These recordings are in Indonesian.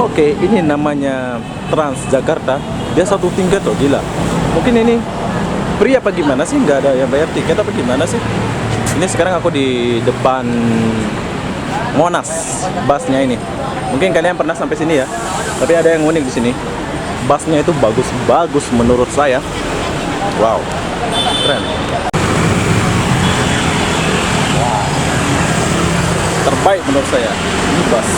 Oke, ini namanya Transjakarta. Dia satu tingkat tuh, gila. Mungkin ini free apa gimana sih? Nggak ada yang bayar tiket apa gimana sih? Ini sekarang aku di depan Monas, busnya ini. Mungkin kalian pernah sampai sini ya. Tapi ada yang unik di sini. Busnya itu bagus-bagus menurut saya. Wow, keren. Terbaik menurut saya. Ini bus.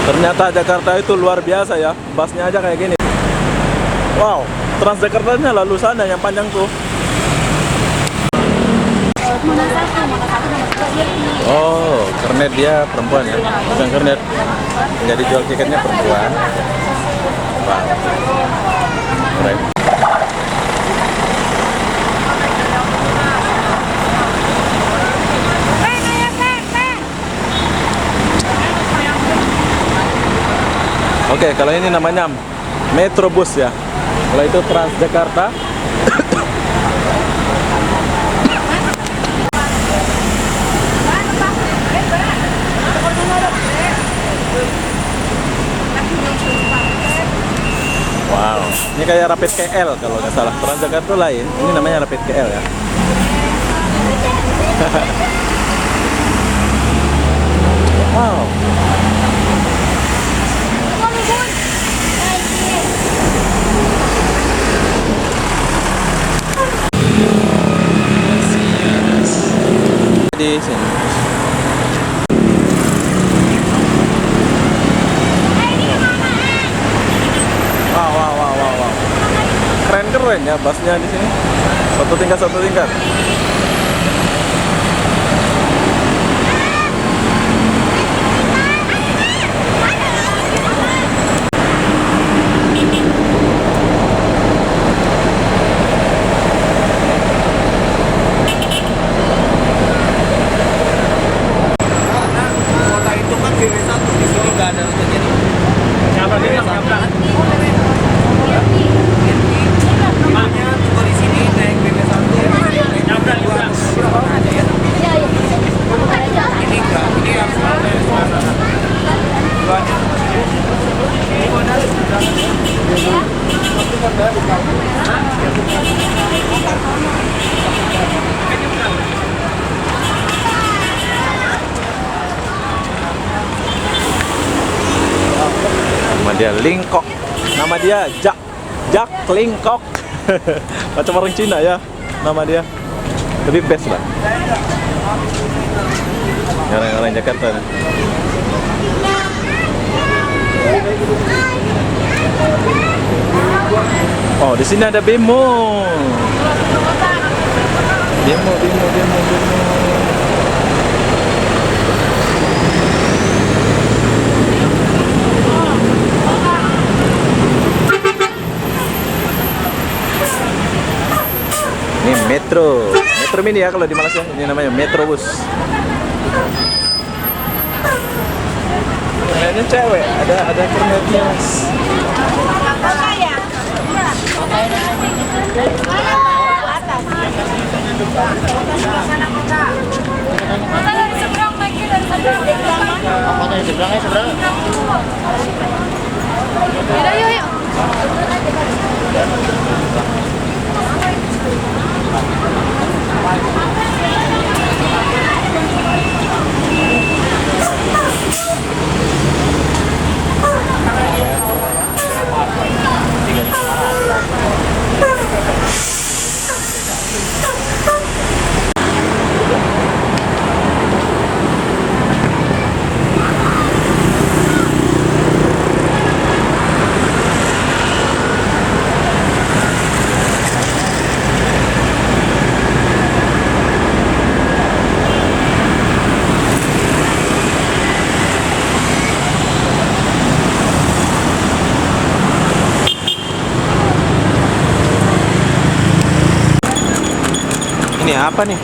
Ternyata Jakarta itu luar biasa ya. Busnya aja kayak gini. Wow, Transjakartanya lalu sana yang panjang tuh. Oh, kernet dia perempuan ya, bukan kernet. Jadi jual tiketnya perempuan. Wow, keren. Oke, kalau ini namanya Metrobus ya. Kalau itu Transjakarta. Wow, ini kayak Rapid KL kalau nggak salah. Transjakarta lain, ini namanya Rapid KL ya. Wow. Di sini. Wow. Keren ya busnya di sini. Satu tingkat. Nama dia Lingkok. Nama dia Jak Lingkok. Macam orang Cina ya nama dia. Tapi best lah. Orang-orang Jakarta. Oh, di sini ada bemo. Bemo. Ini Metro Mini ya kalau di Malaysia. Ini namanya Metrobus. Kayaknya cewek, ada kernetnya. Yuk. Ini apa nih?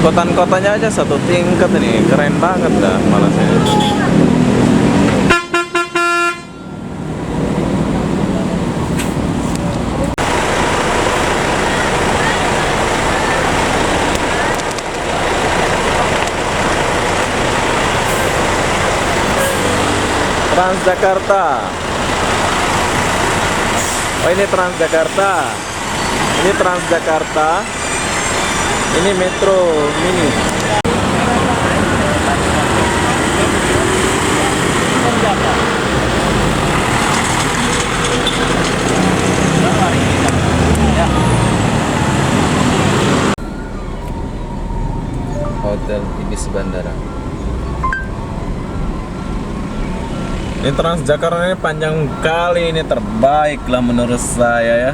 Angkutan-kotanya aja satu tingkat ini, keren banget dah malah saya. Transjakarta. Oh ini Transjakarta. Ini Transjakarta. Ini Metro Mini. Hotel Ibis Bandara. Ini Transjakarta ini panjang kali, ini terbaik lah menurut saya ya.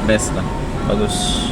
Best lah, bagus.